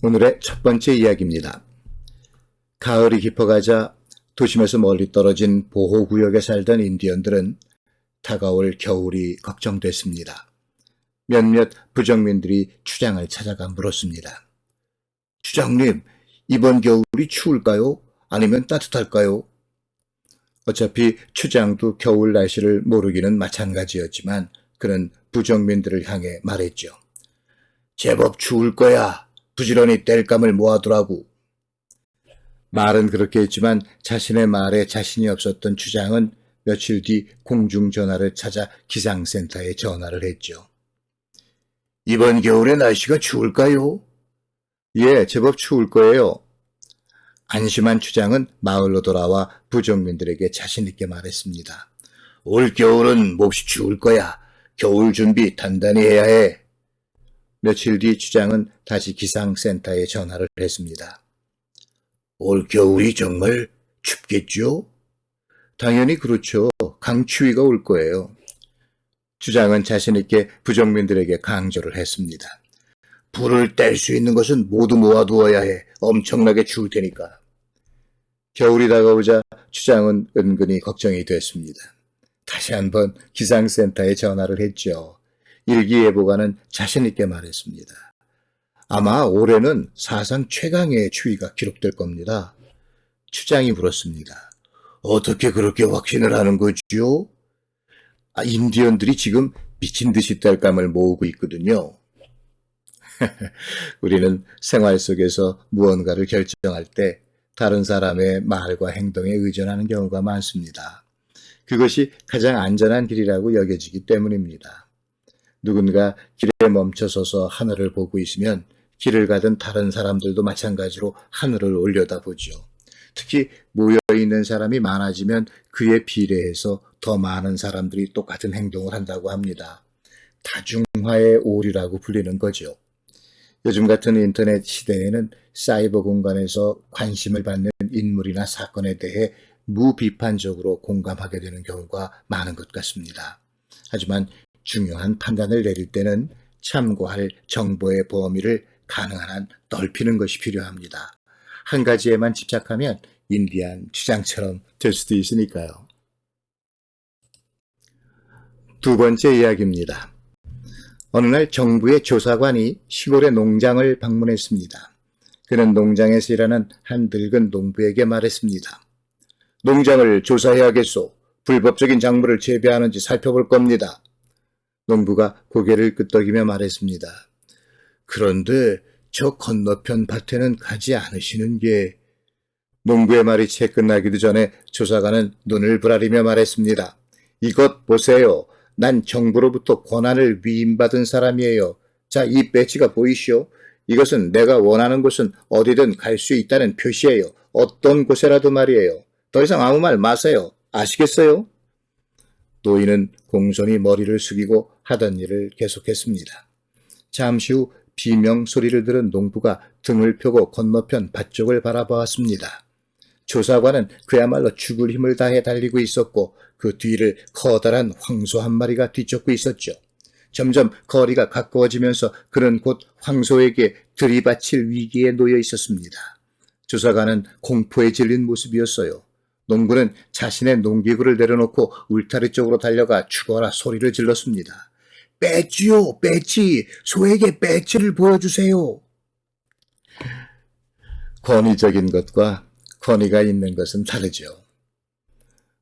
오늘의 첫 번째 이야기입니다. 가을이 깊어가자 도심에서 멀리 떨어진 보호구역에 살던 인디언들은 다가올 겨울이 걱정됐습니다. 몇몇 부정민들이 추장을 찾아가 물었습니다. 추장님, 이번 겨울이 추울까요? 아니면 따뜻할까요? 어차피 추장도 겨울 날씨를 모르기는 마찬가지였지만 그는 부정민들을 향해 말했죠. 제법 추울 거야. 부지런히 땔감을 모아두라고. 말은 그렇게 했지만 자신의 말에 자신이 없었던 추장은 며칠 뒤 공중전화를 찾아 기상센터에 전화를 했죠. 이번 겨울에 날씨가 추울까요? 예, 제법 추울 거예요. 안심한 추장은 마을로 돌아와 부정민들에게 자신있게 말했습니다. 올 겨울은 몹시 추울 거야. 겨울 준비 단단히 해야 해. 며칠 뒤 추장은 다시 기상센터에 전화를 했습니다. 올 겨울이 정말 춥겠죠? 당연히 그렇죠. 강추위가 올 거예요. 추장은 자신있게 부정민들에게 강조를 했습니다. 불을 뗄 수 있는 것은 모두 모아두어야 해. 엄청나게 추울 테니까. 겨울이 다가오자 추장은 은근히 걱정이 됐습니다. 다시 한번 기상센터에 전화를 했죠. 일기예보가는 자신있게 말했습니다. 아마 올해는 사상 최강의 추위가 기록될 겁니다. 추장이 물었습니다. 어떻게 그렇게 확신을 하는 거지요? 인디언들이 지금 미친 듯이 땔감을 모으고 있거든요. 우리는 생활 속에서 무언가를 결정할 때 다른 사람의 말과 행동에 의존하는 경우가 많습니다. 그것이 가장 안전한 길이라고 여겨지기 때문입니다. 누군가 길에 멈춰서서 하늘을 보고 있으면 길을 가던 다른 사람들도 마찬가지로 하늘을 올려다보죠. 특히 모여있는 사람이 많아지면 그에 비례해서 더 많은 사람들이 똑같은 행동을 한다고 합니다. 다중화의 오류라고 불리는 거죠. 요즘 같은 인터넷 시대에는 사이버 공간에서 관심을 받는 인물이나 사건에 대해 무비판적으로 공감하게 되는 경우가 많은 것 같습니다. 하지만 중요한 판단을 내릴 때는 참고할 정보의 범위를 가능한 한 넓히는 것이 필요합니다. 한 가지에만 집착하면 인디안 추장처럼 될 수도 있으니까요. 두 번째 이야기입니다. 어느 날 정부의 조사관이 시골의 농장을 방문했습니다. 그는 농장에서 일하는 한 늙은 농부에게 말했습니다. 농장을 조사해야겠소. 불법적인 작물을 재배하는지 살펴볼 겁니다. 농부가 고개를 끄덕이며 말했습니다. 그런데 저 건너편 밭에는 가지 않으시는 게... 농부의 말이 채 끝나기도 전에 조사관은 눈을 부라리며 말했습니다. 이것 보세요. 난 정부로부터 권한을 위임받은 사람이에요. 자, 이 배지가 보이시오? 이것은 내가 원하는 곳은 어디든 갈 수 있다는 표시예요. 어떤 곳에라도 말이에요. 더 이상 아무 말 마세요. 아시겠어요? 노인은 공손히 머리를 숙이고 하던 일을 계속했습니다. 잠시 후 비명 소리를 들은 농부가 등을 펴고 건너편 밭쪽을 바라보았습니다. 조사관은 그야말로 죽을 힘을 다해 달리고 있었고 그 뒤를 커다란 황소 한 마리가 뒤쫓고 있었죠. 점점 거리가 가까워지면서 그는 곧 황소에게 들이받칠 위기에 놓여 있었습니다. 조사관은 공포에 질린 모습이었어요. 농부는 자신의 농기구를 내려놓고 울타리 쪽으로 달려가 죽어라 소리를 질렀습니다. 배지요, 배지! 소에게 배지를 보여주세요! 권위적인 것과 권위가 있는 것은 다르죠.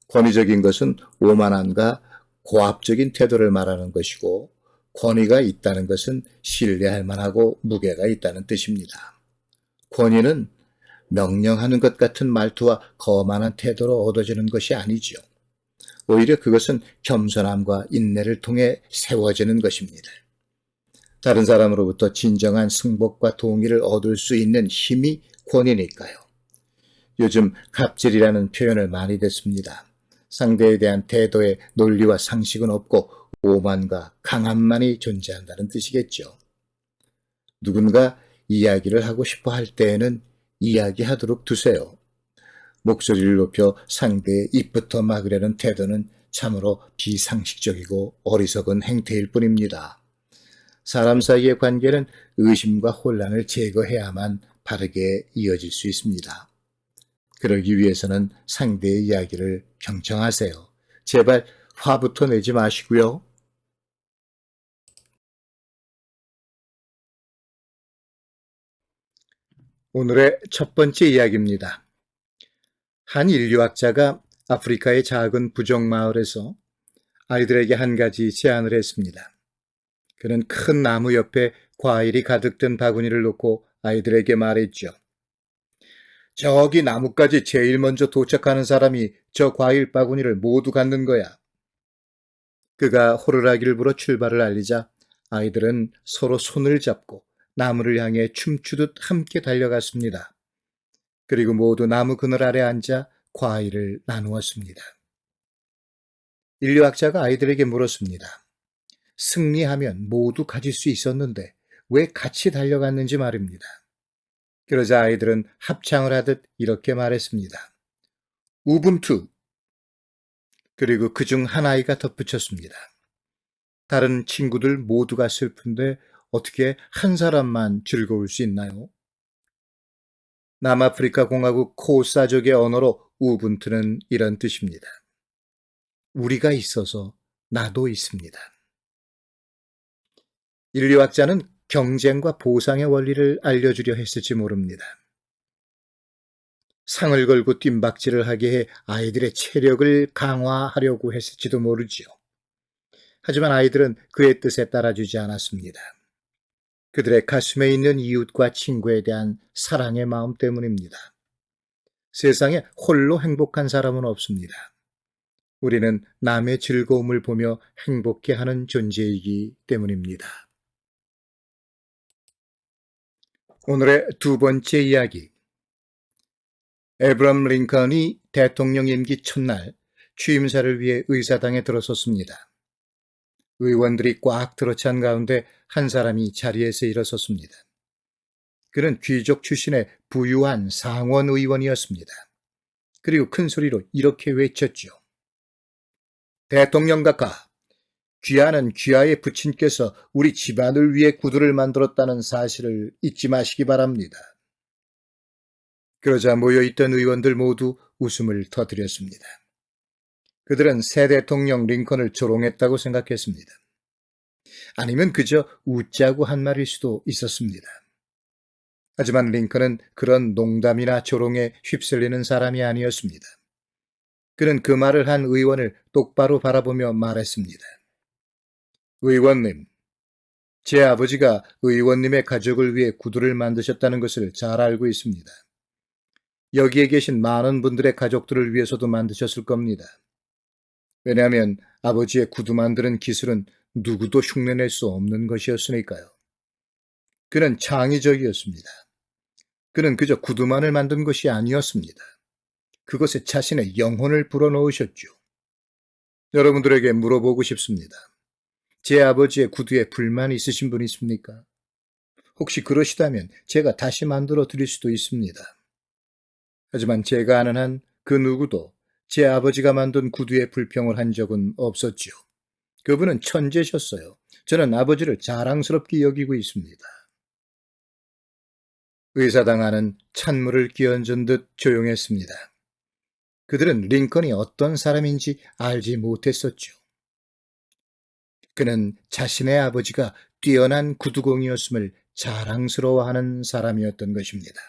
권위적인 것은 오만함과 고압적인 태도를 말하는 것이고 권위가 있다는 것은 신뢰할 만하고 무게가 있다는 뜻입니다. 권위는 명령하는 것 같은 말투와 거만한 태도로 얻어지는 것이 아니죠. 오히려 그것은 겸손함과 인내를 통해 세워지는 것입니다. 다른 사람으로부터 진정한 승복과 동의를 얻을 수 있는 힘이 권위니까요. 요즘 갑질이라는 표현을 많이 듣습니다. 상대에 대한 태도에 논리와 상식은 없고 오만과 강함만이 존재한다는 뜻이겠죠. 누군가 이야기를 하고 싶어 할 때에는 이야기하도록 두세요. 목소리를 높여 상대의 입부터 막으려는 태도는 참으로 비상식적이고 어리석은 행태일 뿐입니다. 사람 사이의 관계는 의심과 혼란을 제거해야만 바르게 이어질 수 있습니다. 그러기 위해서는 상대의 이야기를 경청하세요. 제발 화부터 내지 마시고요. 오늘의 첫 번째 이야기입니다. 한 인류학자가 아프리카의 작은 부족 마을에서 아이들에게 한 가지 제안을 했습니다. 그는 큰 나무 옆에 과일이 가득 든 바구니를 놓고 아이들에게 말했죠. 저기 나무까지 제일 먼저 도착하는 사람이 저 과일 바구니를 모두 갖는 거야. 그가 호루라기를 불어 출발을 알리자 아이들은 서로 손을 잡고 나무를 향해 춤추듯 함께 달려갔습니다. 그리고 모두 나무 그늘 아래 앉아 과일을 나누었습니다. 인류학자가 아이들에게 물었습니다. 승리하면 모두 가질 수 있었는데 왜 같이 달려갔는지 말입니다. 그러자 아이들은 합창을 하듯 이렇게 말했습니다. 우분투. 그리고 그중 한 아이가 덧붙였습니다. 다른 친구들 모두가 슬픈데 어떻게 한 사람만 즐거울 수 있나요? 남아프리카 공화국 코사족의 언어로 우분투는 이런 뜻입니다. 우리가 있어서 나도 있습니다. 인류학자는 경쟁과 보상의 원리를 알려주려 했을지 모릅니다. 상을 걸고 뜀박질을 하게 해 아이들의 체력을 강화하려고 했을지도 모르지요. 하지만 아이들은 그의 뜻에 따라주지 않았습니다. 그들의 가슴에 있는 이웃과 친구에 대한 사랑의 마음 때문입니다. 세상에 홀로 행복한 사람은 없습니다. 우리는 남의 즐거움을 보며 행복해하는 존재이기 때문입니다. 오늘의 두 번째 이야기. 에브람 링컨이 대통령 임기 첫날 취임사를 위해 의사당에 들어섰습니다. 의원들이 꽉 들어찬 가운데 한 사람이 자리에서 일어섰습니다. 그는 귀족 출신의 부유한 상원 의원이었습니다. 그리고 큰 소리로 이렇게 외쳤죠. 대통령 각하, 귀하는 귀하의 부친께서 우리 집안을 위해 구두를 만들었다는 사실을 잊지 마시기 바랍니다. 그러자 모여있던 의원들 모두 웃음을 터뜨렸습니다. 그들은 새 대통령 링컨을 조롱했다고 생각했습니다. 아니면 그저 웃자고 한 말일 수도 있었습니다. 하지만 링컨은 그런 농담이나 조롱에 휩쓸리는 사람이 아니었습니다. 그는 그 말을 한 의원을 똑바로 바라보며 말했습니다. 의원님, 제 아버지가 의원님의 가족을 위해 구두를 만드셨다는 것을 잘 알고 있습니다. 여기에 계신 많은 분들의 가족들을 위해서도 만드셨을 겁니다. 왜냐하면 아버지의 구두 만드는 기술은 누구도 흉내낼 수 없는 것이었으니까요. 그는 창의적이었습니다. 그는 그저 구두만을 만든 것이 아니었습니다. 그것에 자신의 영혼을 불어넣으셨죠. 여러분들에게 물어보고 싶습니다. 제 아버지의 구두에 불만이 있으신 분 있습니까? 혹시 그러시다면 제가 다시 만들어 드릴 수도 있습니다. 하지만 제가 아는 한 그 누구도 제 아버지가 만든 구두에 불평을 한 적은 없었지요. 그분은 천재셨어요. 저는 아버지를 자랑스럽게 여기고 있습니다. 의사당 안은 찬물을 끼얹은 듯 조용했습니다. 그들은 링컨이 어떤 사람인지 알지 못했었죠. 그는 자신의 아버지가 뛰어난 구두공이었음을 자랑스러워하는 사람이었던 것입니다.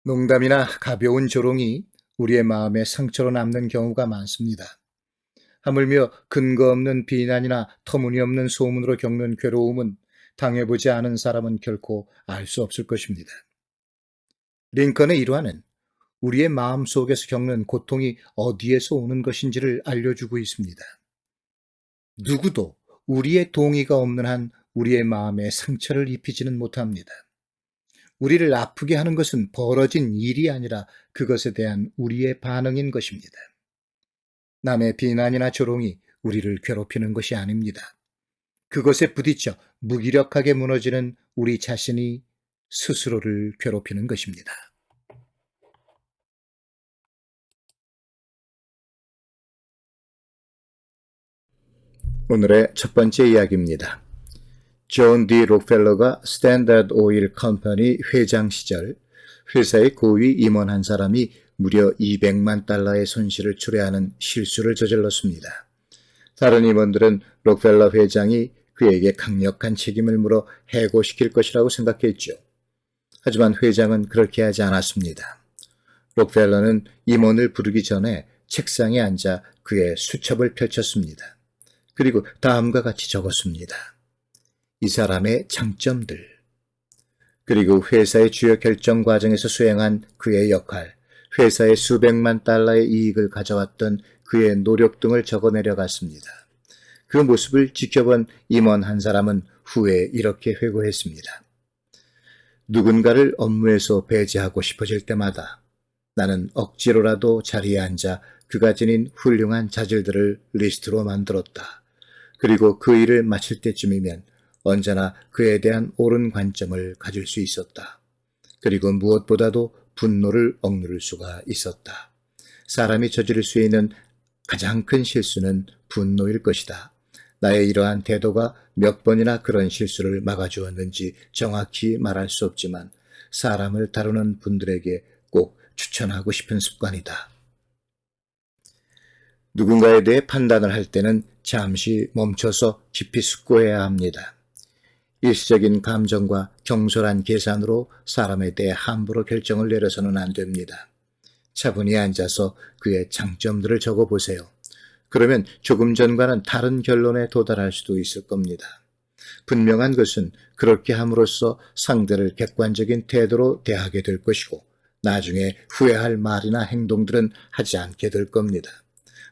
농담이나 가벼운 조롱이 우리의 마음에 상처로 남는 경우가 많습니다. 하물며 근거 없는 비난이나 터무니없는 소문으로 겪는 괴로움은 당해보지 않은 사람은 결코 알 수 없을 것입니다. 링컨의 일화는 우리의 마음 속에서 겪는 고통이 어디에서 오는 것인지를 알려주고 있습니다. 누구도 우리의 동의가 없는 한 우리의 마음에 상처를 입히지는 못합니다. 우리를 아프게 하는 것은 벌어진 일이 아니라 그것에 대한 우리의 반응인 것입니다. 남의 비난이나 조롱이 우리를 괴롭히는 것이 아닙니다. 그것에 부딪혀 무기력하게 무너지는 우리 자신이 스스로를 괴롭히는 것입니다. 오늘의 첫 번째 이야기입니다. 존 D. 록펠러가 스탠다드 오일 컴퍼니 회장 시절 회사의 고위 임원 한 사람이 무려 200만 달러의 손실을 초래하는 실수를 저질렀습니다. 다른 임원들은 록펠러 회장이 그에게 강력한 책임을 물어 해고시킬 것이라고 생각했죠. 하지만 회장은 그렇게 하지 않았습니다. 록펠러는 임원을 부르기 전에 책상에 앉아 그의 수첩을 펼쳤습니다. 그리고 다음과 같이 적었습니다. 이 사람의 장점들, 그리고 회사의 주요 결정 과정에서 수행한 그의 역할, 회사의 수백만 달러의 이익을 가져왔던 그의 노력 등을 적어 내려갔습니다. 그 모습을 지켜본 임원 한 사람은 후에 이렇게 회고했습니다. 누군가를 업무에서 배제하고 싶어질 때마다 나는 억지로라도 자리에 앉아 그가 지닌 훌륭한 자질들을 리스트로 만들었다. 그리고 그 일을 마칠 때쯤이면 언제나 그에 대한 옳은 관점을 가질 수 있었다. 그리고 무엇보다도 분노를 억누를 수가 있었다. 사람이 저지를 수 있는 가장 큰 실수는 분노일 것이다. 나의 이러한 태도가 몇 번이나 그런 실수를 막아주었는지 정확히 말할 수 없지만 사람을 다루는 분들에게 꼭 추천하고 싶은 습관이다. 누군가에 대해 판단을 할 때는 잠시 멈춰서 깊이 숙고해야 합니다. 일시적인 감정과 경솔한 계산으로 사람에 대해 함부로 결정을 내려서는 안 됩니다. 차분히 앉아서 그의 장점들을 적어보세요. 그러면 조금 전과는 다른 결론에 도달할 수도 있을 겁니다. 분명한 것은 그렇게 함으로써 상대를 객관적인 태도로 대하게 될 것이고 나중에 후회할 말이나 행동들은 하지 않게 될 겁니다.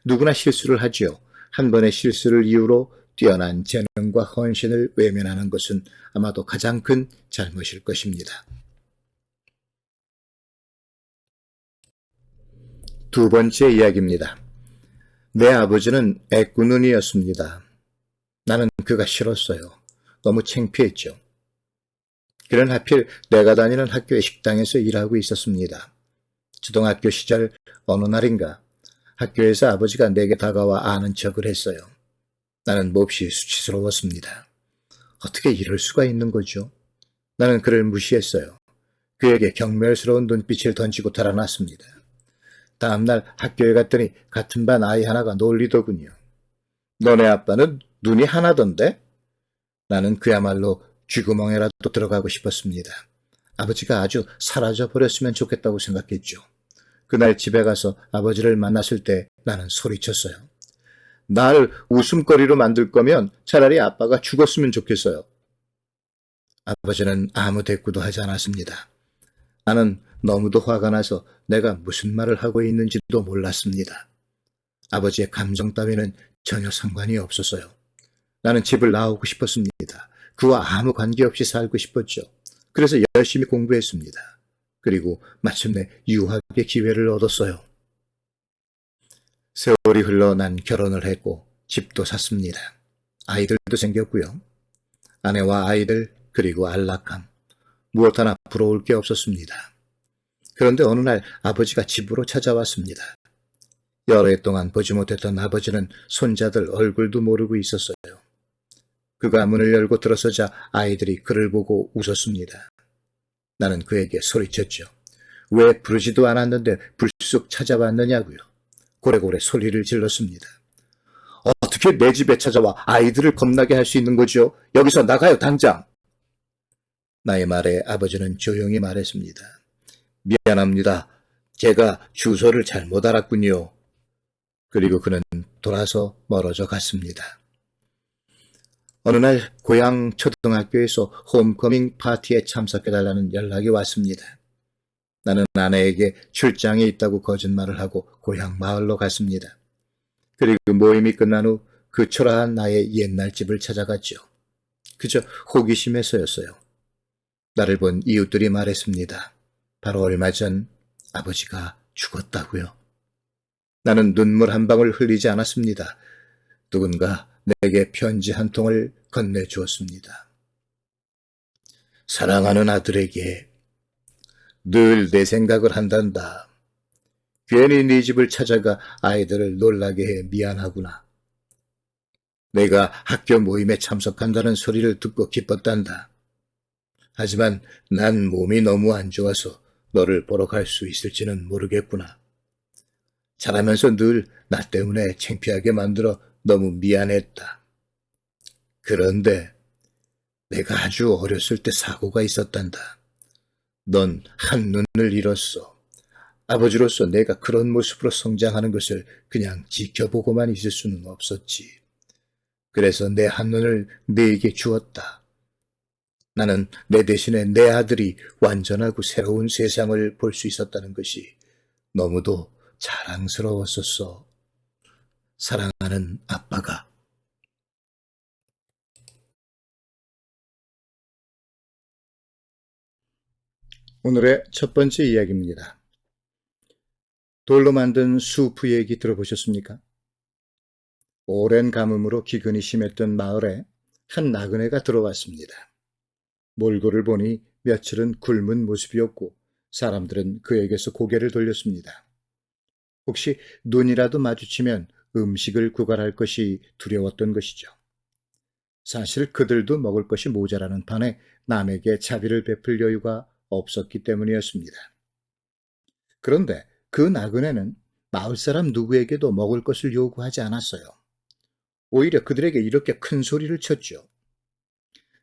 누구나 실수를 하지요. 한 번의 실수를 이유로 뛰어난 재능과 헌신을 외면하는 것은 아마도 가장 큰 잘못일 것입니다. 두 번째 이야기입니다. 내 아버지는 애꾸눈이었습니다. 나는 그가 싫었어요. 너무 창피했죠. 그는 하필 내가 다니는 학교의 식당에서 일하고 있었습니다. 초등학교 시절 어느 날인가 학교에서 아버지가 내게 다가와 아는 척을 했어요. 나는 몹시 수치스러웠습니다. 어떻게 이럴 수가 있는 거죠? 나는 그를 무시했어요. 그에게 경멸스러운 눈빛을 던지고 달아났습니다. 다음날 학교에 갔더니 같은 반 아이 하나가 놀리더군요. 너네 아빠는 눈이 하나던데? 나는 그야말로 쥐구멍에라도 들어가고 싶었습니다. 아버지가 아주 사라져버렸으면 좋겠다고 생각했죠. 그날 집에 가서 아버지를 만났을 때 나는 소리쳤어요. 날 웃음거리로 만들 거면 차라리 아빠가 죽었으면 좋겠어요. 아버지는 아무 대꾸도 하지 않았습니다. 나는 너무도 화가 나서 내가 무슨 말을 하고 있는지도 몰랐습니다. 아버지의 감정 따위는 전혀 상관이 없었어요. 나는 집을 나오고 싶었습니다. 그와 아무 관계없이 살고 싶었죠. 그래서 열심히 공부했습니다. 그리고 마침내 유학의 기회를 얻었어요. 세월이 흘러 난 결혼을 했고 집도 샀습니다. 아이들도 생겼고요. 아내와 아이들 그리고 안락함. 무엇 하나 부러울 게 없었습니다. 그런데 어느 날 아버지가 집으로 찾아왔습니다. 여러 해 동안 보지 못했던 아버지는 손자들 얼굴도 모르고 있었어요. 그가 문을 열고 들어서자 아이들이 그를 보고 웃었습니다. 나는 그에게 소리쳤죠. 왜 부르지도 않았는데 불쑥 찾아왔느냐고요. 고래고래 소리를 질렀습니다. 어떻게 내 집에 찾아와 아이들을 겁나게 할 수 있는 거죠? 여기서 나가요, 당장! 나의 말에 아버지는 조용히 말했습니다. 미안합니다. 제가 주소를 잘못 알았군요. 그리고 그는 돌아서 멀어져 갔습니다. 어느 날 고향 초등학교에서 홈커밍 파티에 참석해달라는 연락이 왔습니다. 나는 아내에게 출장에 있다고 거짓말을 하고 고향 마을로 갔습니다. 그리고 모임이 끝난 후 그 초라한 나의 옛날 집을 찾아갔죠. 그저 호기심에서였어요. 나를 본 이웃들이 말했습니다. 바로 얼마 전 아버지가 죽었다고요. 나는 눈물 한 방울 흘리지 않았습니다. 누군가 내게 편지 한 통을 건네주었습니다. 사랑하는 아들에게 늘 내 생각을 한단다. 괜히 네 집을 찾아가 아이들을 놀라게 해 미안하구나. 내가 학교 모임에 참석한다는 소리를 듣고 기뻤단다. 하지만 난 몸이 너무 안 좋아서 너를 보러 갈 수 있을지는 모르겠구나. 자라면서 늘 나 때문에 창피하게 만들어 너무 미안했다. 그런데 내가 아주 어렸을 때 사고가 있었단다. 넌 한눈을 잃었어. 아버지로서 내가 그런 모습으로 성장하는 것을 그냥 지켜보고만 있을 수는 없었지. 그래서 내 한눈을 네게 주었다. 나는 내 대신에 내 아들이 완전하고 새로운 세상을 볼 수 있었다는 것이 너무도 자랑스러웠었어. 사랑하는 아빠가. 오늘의 첫 번째 이야기입니다. 돌로 만든 수프 얘기 들어보셨습니까? 오랜 가뭄으로 기근이 심했던 마을에 한 나그네가 들어왔습니다. 몰골을 보니 며칠은 굶은 모습이었고 사람들은 그에게서 고개를 돌렸습니다. 혹시 눈이라도 마주치면 음식을 구걸할 것이 두려웠던 것이죠. 사실 그들도 먹을 것이 모자라는 판에 남에게 자비를 베풀 여유가 없었기 때문이었습니다. 그런데 그 나그네는 마을 사람 누구에게도 먹을 것을 요구하지 않았어요. 오히려 그들에게 이렇게 큰 소리를 쳤죠.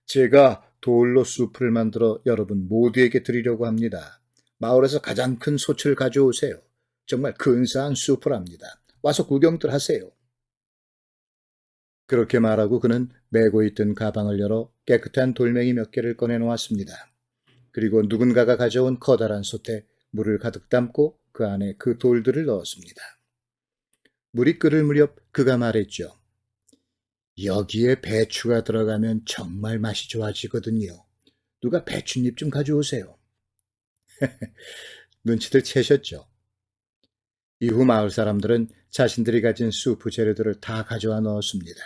제가 돌로 숲을 만들어 여러분 모두에게 드리려고 합니다. 마을에서 가장 큰 솥을 가져오세요. 정말 근사한 숲을합니다. 와서 구경들 하세요. 그렇게 말하고 그는 메고 있던 가방을 열어 깨끗한 돌멩이 몇 개를 꺼내놓았습니다. 그리고 누군가가 가져온 커다란 솥에 물을 가득 담고 그 안에 그 돌들을 넣었습니다. 물이 끓을 무렵 그가 말했죠. 여기에 배추가 들어가면 정말 맛이 좋아지거든요. 누가 배춧잎 좀 가져오세요. 눈치들 채셨죠? 이후 마을 사람들은 자신들이 가진 수프 재료들을 다 가져와 넣었습니다.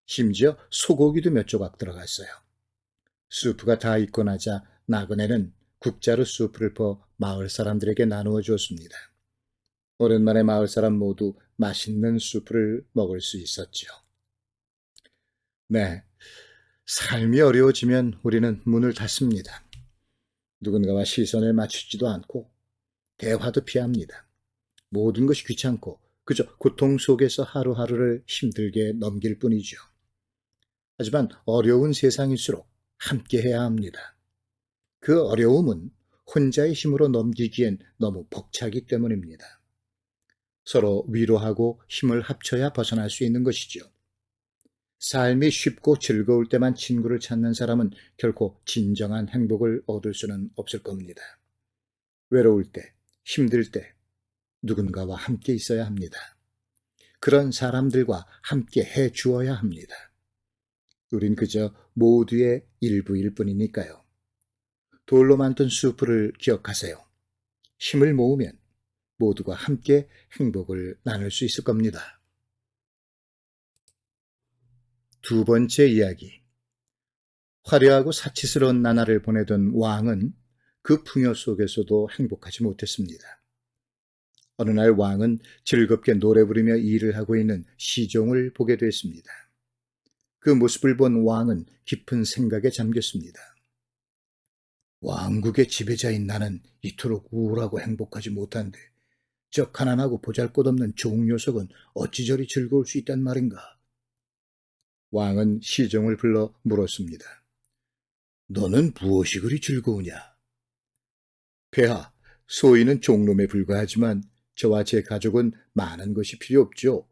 심지어 소고기도 몇 조각 들어갔어요. 수프가 다 익고 나자 나그네는 국자로 수프를 퍼 마을 사람들에게 나누어 주었습니다. 오랜만에 마을 사람 모두 맛있는 수프를 먹을 수 있었죠. 네, 삶이 어려워지면 우리는 문을 닫습니다. 누군가와 시선을 맞추지도 않고 대화도 피합니다. 모든 것이 귀찮고 그저 고통 속에서 하루하루를 힘들게 넘길 뿐이죠. 하지만 어려운 세상일수록 함께해야 합니다. 그 어려움은 혼자의 힘으로 넘기기엔 너무 벅차기 때문입니다. 서로 위로하고 힘을 합쳐야 벗어날 수 있는 것이죠. 삶이 쉽고 즐거울 때만 친구를 찾는 사람은 결코 진정한 행복을 얻을 수는 없을 겁니다. 외로울 때, 힘들 때 누군가와 함께 있어야 합니다. 그런 사람들과 함께 해 주어야 합니다. 우린 그저 모두의 일부일 뿐이니까요. 돌로 만든 수프를 기억하세요. 힘을 모으면 모두가 함께 행복을 나눌 수 있을 겁니다. 두 번째 이야기. 화려하고 사치스러운 나날을 보내던 왕은 그 풍요 속에서도 행복하지 못했습니다. 어느 날 왕은 즐겁게 노래 부르며 일을 하고 있는 시종을 보게 됐습니다. 그 모습을 본 왕은 깊은 생각에 잠겼습니다. 왕국의 지배자인 나는 이토록 우울하고 행복하지 못한데 저 가난하고 보잘것없는 종 녀석은 어찌 저리 즐거울 수 있단 말인가? 왕은 시종을 불러 물었습니다. 너는 무엇이 그리 즐거우냐? 폐하, 소인은 종놈에 불과하지만 저와 제 가족은 많은 것이 필요 없죠.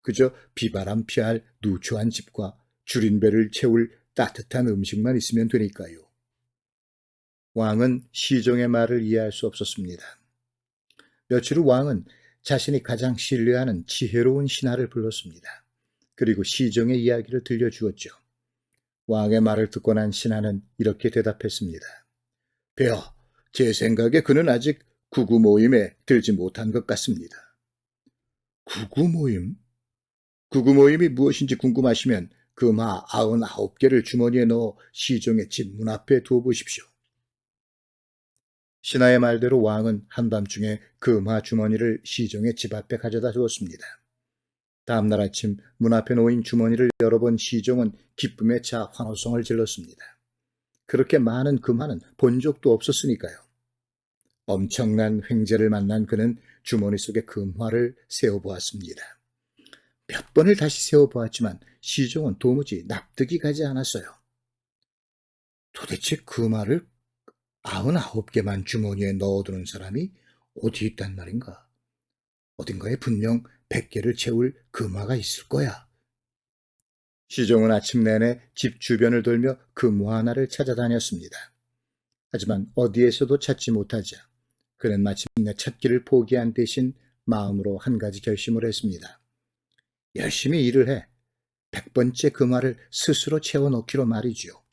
그저 비바람 피할 누추한 집과 줄인 배를 채울 따뜻한 음식만 있으면 되니까요. 왕은 시종의 말을 이해할 수 없었습니다. 며칠 후 왕은 자신이 가장 신뢰하는 지혜로운 신하를 불렀습니다. 그리고 시종의 이야기를 들려주었죠. 왕의 말을 듣고 난 신하는 이렇게 대답했습니다. 폐하, 제 생각에 그는 아직 구구 모임에 들지 못한 것 같습니다. 구구 모임? 구구 모임이 무엇인지 궁금하시면 금화 99개를 주머니에 넣어 시종의 집 문 앞에 두어보십시오. 신하의 말대로 왕은 한밤중에 금화 주머니를 시종의 집 앞에 가져다 주었습니다. 다음날 아침 문 앞에 놓인 주머니를 열어본 시종은 기쁨에 차 환호성을 질렀습니다. 그렇게 많은 금화는 본 적도 없었으니까요. 엄청난 횡재를 만난 그는 주머니 속에 금화를 세어보았습니다. 몇 번을 다시 세어보았지만 시종은 도무지 납득이 가지 않았어요. 도대체 금화를 99개만 주머니에 넣어두는 사람이 어디 있단 말인가? 어딘가에 분명 100개를 채울 금화가 있을 거야. 시종은 아침 내내 집 주변을 돌며 금화 하나를 찾아다녔습니다. 하지만 어디에서도 찾지 못하자 그는 마침내 찾기를 포기한 대신 마음으로 한 가지 결심을 했습니다. 열심히 일을 해 100번째 금화를 스스로 채워넣기로 말이죠.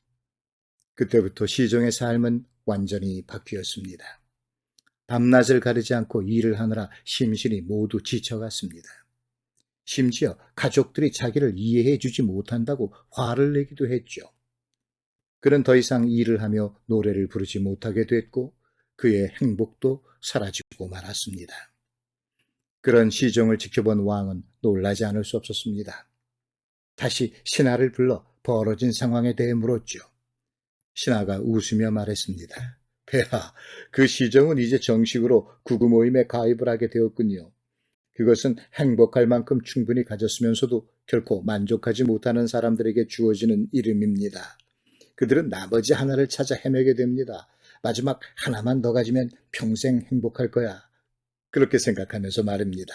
그때부터 시종의 삶은 완전히 바뀌었습니다. 밤낮을 가리지 않고 일을 하느라 심신이 모두 지쳐갔습니다. 심지어 가족들이 자기를 이해해 주지 못한다고 화를 내기도 했죠. 그는 더 이상 일을 하며 노래를 부르지 못하게 됐고 그의 행복도 사라지고 말았습니다. 그런 시종을 지켜본 왕은 놀라지 않을 수 없었습니다. 다시 신하를 불러 벌어진 상황에 대해 물었죠. 신하가 웃으며 말했습니다. 폐하, 그 시종은 이제 정식으로 구구 모임에 가입을 하게 되었군요. 그것은 행복할 만큼 충분히 가졌으면서도 결코 만족하지 못하는 사람들에게 주어지는 이름입니다. 그들은 나머지 하나를 찾아 헤매게 됩니다. 마지막 하나만 더 가지면 평생 행복할 거야. 그렇게 생각하면서 말입니다.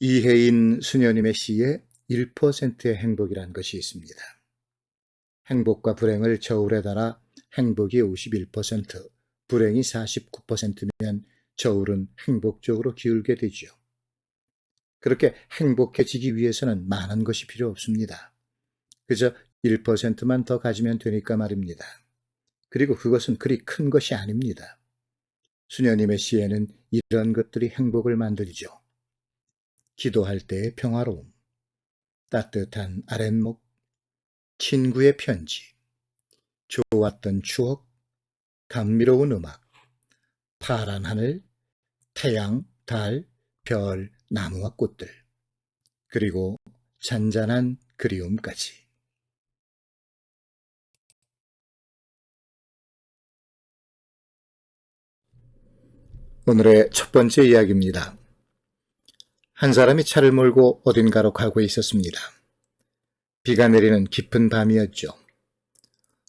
이혜인 수녀님의 시에 1%의 행복이란 것이 있습니다. 행복과 불행을 저울에 달아 행복이 51%, 불행이 49%면 저울은 행복적으로 기울게 되죠. 그렇게 행복해지기 위해서는 많은 것이 필요 없습니다. 그저 1%만 더 가지면 되니까 말입니다. 그리고 그것은 그리 큰 것이 아닙니다. 수녀님의 시에는 이런 것들이 행복을 만들죠. 기도할 때의 평화로움, 따뜻한 아랫목, 친구의 편지, 좋았던 추억, 감미로운 음악, 파란 하늘, 태양, 달, 별, 나무와 꽃들, 그리고 잔잔한 그리움까지. 오늘의 첫 번째 이야기입니다. 한 사람이 차를 몰고 어딘가로 가고 있었습니다. 비가 내리는 깊은 밤이었죠.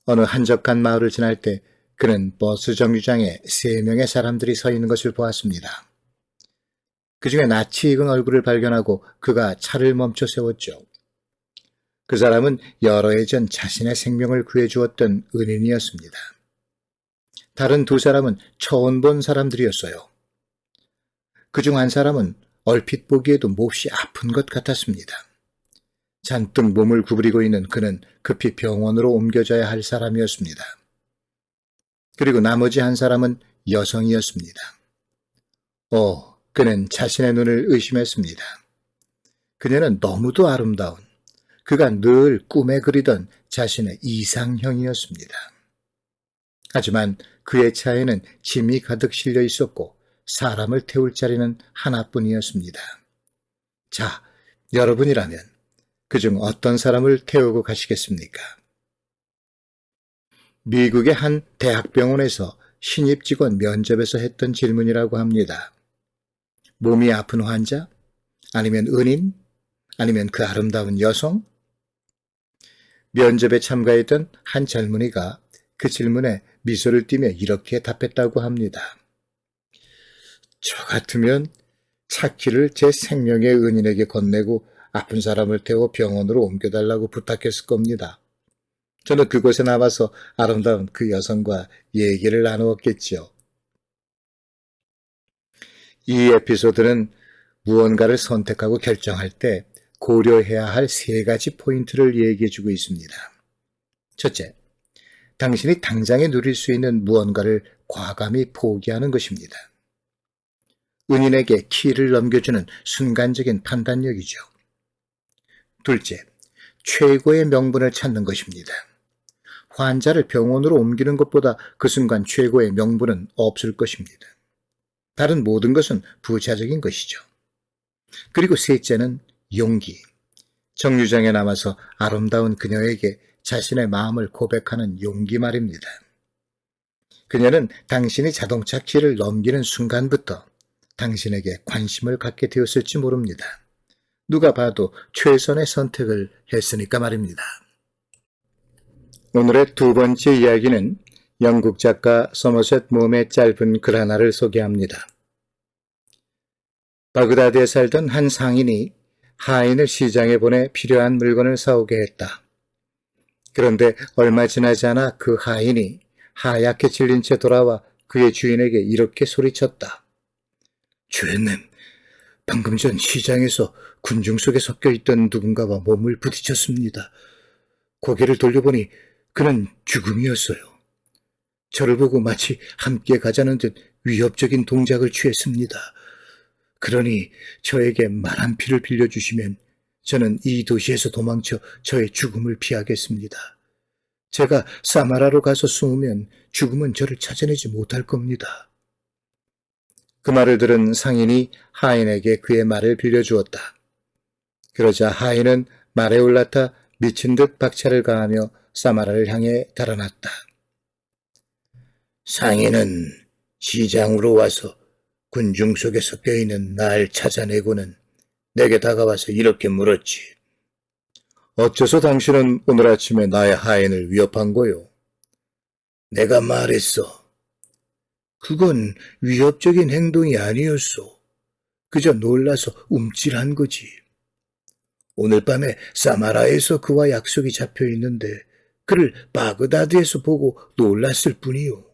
어느 한적한 마을을 지날 때 그는 버스 정류장에 3명의 사람들이 서 있는 것을 보았습니다. 그 중에 낯이 익은 얼굴을 발견하고 그가 차를 멈춰 세웠죠. 그 사람은 여러 해 전 자신의 생명을 구해주었던 은인이었습니다. 다른 2사람은 처음 본 사람들이었어요. 그중 한 사람은 얼핏 보기에도 몹시 아픈 것 같았습니다. 잔뜩 몸을 구부리고 있는 그는 급히 병원으로 옮겨져야 할 사람이었습니다. 그리고 나머지 한 사람은 여성이었습니다. 그는 자신의 눈을 의심했습니다. 그녀는 너무도 아름다운, 그가 늘 꿈에 그리던 자신의 이상형이었습니다. 하지만 그의 차에는 짐이 가득 실려 있었고 사람을 태울 자리는 하나뿐이었습니다. 자, 여러분이라면 그중 어떤 사람을 태우고 가시겠습니까? 미국의 한 대학병원에서 신입 직원 면접에서 했던 질문이라고 합니다. 몸이 아픈 환자? 아니면 은인? 아니면 그 아름다운 여성? 면접에 참가했던 한 젊은이가 그 질문에 미소를 띠며 이렇게 답했다고 합니다. 저 같으면 차키를 제 생명의 은인에게 건네고 아픈 사람을 태워 병원으로 옮겨달라고 부탁했을 겁니다. 저는 그곳에 나와서 아름다운 그 여성과 얘기를 나누었겠죠. 이 에피소드는 무언가를 선택하고 결정할 때 고려해야 할 3가지 포인트를 얘기해주고 있습니다. 첫째, 당신이 당장에 누릴 수 있는 무언가를 과감히 포기하는 것입니다. 은인에게 키를 넘겨주는 순간적인 판단력이죠. 둘째, 최고의 명분을 찾는 것입니다. 환자를 병원으로 옮기는 것보다 그 순간 최고의 명분은 없을 것입니다. 다른 모든 것은 부차적인 것이죠. 그리고 셋째는 용기. 정류장에 남아서 아름다운 그녀에게 자신의 마음을 고백하는 용기 말입니다. 그녀는 당신이 자동차 키를 넘기는 순간부터 당신에게 관심을 갖게 되었을지 모릅니다. 누가 봐도 최선의 선택을 했으니까 말입니다. 오늘의 두 번째 이야기는 영국 작가 서머셋 mom의 짧은 글 하나를 소개합니다. 바그다드에 살던 한 상인이 하인을 시장에 보내 필요한 물건을 사오게 했다. 그런데 얼마 지나지 않아 그 하인이 하얗게 질린 채 돌아와 그의 주인에게 이렇게 소리쳤다. 주인님, 방금 전 시장에서 군중 속에 섞여 있던 누군가와 몸을 부딪혔습니다. 고개를 돌려보니 그는 죽음이었어요. 저를 보고 마치 함께 가자는 듯 위협적인 동작을 취했습니다. 그러니 저에게 말 한 피를 빌려주시면 저는 이 도시에서 도망쳐 저의 죽음을 피하겠습니다. 제가 사마라로 가서 숨으면 죽음은 저를 찾아내지 못할 겁니다. 그 말을 들은 상인이 하인에게 그의 말을 빌려주었다. 그러자 하인은 말에 올라타 미친 듯 박차를 가하며 사마라를 향해 달아났다. 상인은 시장으로 와서 군중 속에 섞여있는 날 찾아내고는 내게 다가와서 이렇게 물었지. 어째서 당신은 오늘 아침에 나의 하인을 위협한 거요? 내가 말했어. 그건 위협적인 행동이 아니었소. 그저 놀라서 움찔한 거지. 오늘 밤에 사마라에서 그와 약속이 잡혀 있는데 그를 바그다드에서 보고 놀랐을 뿐이요.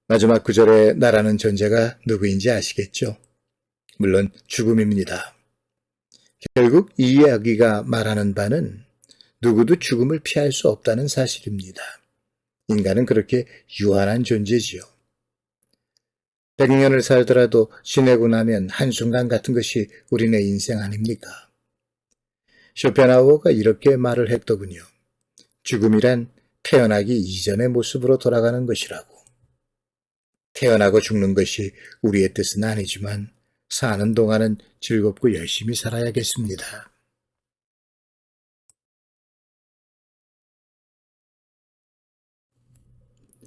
마지막 구절에 나라는 존재가 누구인지 아시겠죠? 물론 죽음입니다. 결국 이 이야기가 말하는 바는 누구도 죽음을 피할 수 없다는 사실입니다. 인간은 그렇게 유한한 존재지요. 100년을 살더라도 지내고 나면 한순간 같은 것이 우리네 인생 아닙니까? 쇼펜하우어가 이렇게 말을 했더군요. 죽음이란 태어나기 이전의 모습으로 돌아가는 것이라고. 태어나고 죽는 것이 우리의 뜻은 아니지만 사는 동안은 즐겁고 열심히 살아야겠습니다.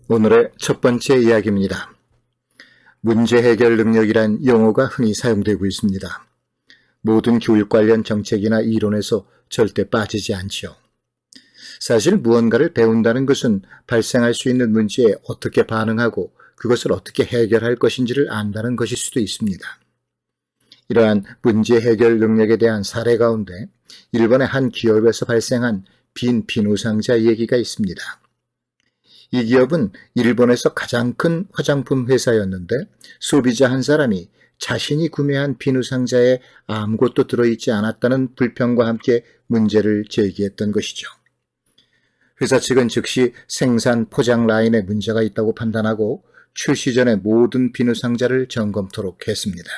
오늘의 첫 번째 이야기입니다. 문제 해결 능력이란 용어가 흔히 사용되고 있습니다. 모든 교육 관련 정책이나 이론에서 절대 빠지지 않죠. 사실 무언가를 배운다는 것은 발생할 수 있는 문제에 어떻게 반응하고 그것을 어떻게 해결할 것인지를 안다는 것일 수도 있습니다. 이러한 문제 해결 능력에 대한 사례 가운데 일본의 한 기업에서 발생한 빈 비누상자 얘기가 있습니다. 이 기업은 일본에서 가장 큰 화장품 회사였는데 소비자 한 사람이 자신이 구매한 비누상자에 아무것도 들어있지 않았다는 불평과 함께 문제를 제기했던 것이죠. 회사 측은 즉시 생산 포장 라인에 문제가 있다고 판단하고 출시 전에 모든 비누상자를 점검토록 했습니다.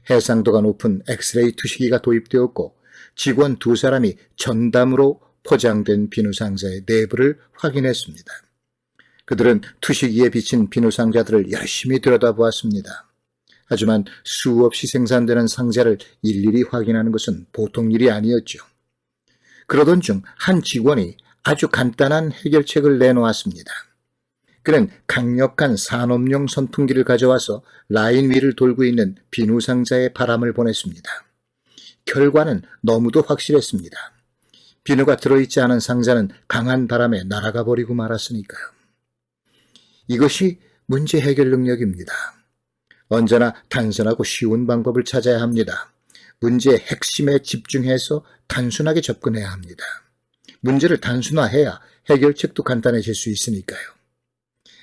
해상도가 높은 엑스레이 투시기가 도입되었고 직원 2사람이 전담으로 포장된 비누상자의 내부를 확인했습니다. 그들은 투시기에 비친 비누상자들을 열심히 들여다보았습니다. 하지만 수없이 생산되는 상자를 일일이 확인하는 것은 보통 일이 아니었죠. 그러던 중 한 직원이 아주 간단한 해결책을 내놓았습니다. 그는 강력한 산업용 선풍기를 가져와서 라인 위를 돌고 있는 비누상자에 바람을 보냈습니다. 결과는 너무도 확실했습니다. 비누가 들어있지 않은 상자는 강한 바람에 날아가 버리고 말았으니까요. 이것이 문제 해결 능력입니다. 언제나 단순하고 쉬운 방법을 찾아야 합니다. 문제의 핵심에 집중해서 단순하게 접근해야 합니다. 문제를 단순화해야 해결책도 간단해질 수 있으니까요.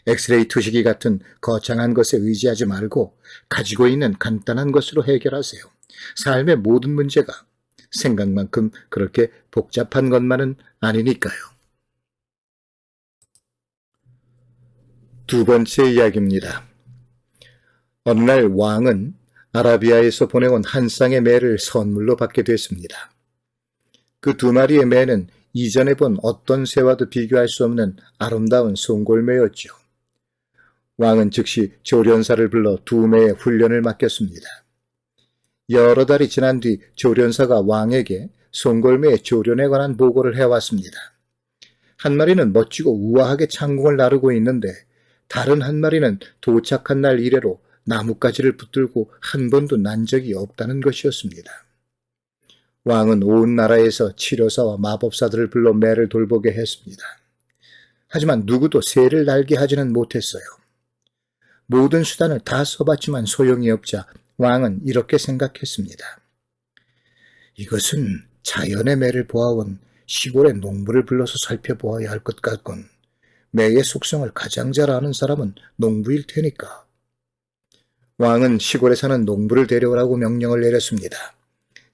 엑스레이 투시기 같은 거창한 것에 의지하지 말고 가지고 있는 간단한 것으로 해결하세요. 삶의 모든 문제가 생각만큼 그렇게 복잡한 것만은 아니니까요. 두 번째 이야기입니다. 어느 날 왕은 아라비아에서 보내온 한 쌍의 매를 선물로 받게 됐습니다. 그 2마리의 매는 이전에 본 어떤 새와도 비교할 수 없는 아름다운 송골매였죠. 왕은 즉시 조련사를 불러 2매의 훈련을 맡겼습니다. 여러 달이 지난 뒤 조련사가 왕에게 송골매의 조련에 관한 보고를 해왔습니다. 한 마리는 멋지고 우아하게 창궁을 나르고 있는데 다른 한 마리는 도착한 날 이래로 나뭇가지를 붙들고 한 번도 난 적이 없다는 것이었습니다. 왕은 온 나라에서 치료사와 마법사들을 불러 매를 돌보게 했습니다. 하지만 누구도 새를 날게 하지는 못했어요. 모든 수단을 다 써봤지만 소용이 없자 왕은 이렇게 생각했습니다. 이것은 자연의 매를 보아온 시골의 농부를 불러서 살펴보아야 할 것 같군. 매의 속성을 가장 잘 아는 사람은 농부일 테니까. 왕은 시골에 사는 농부를 데려오라고 명령을 내렸습니다.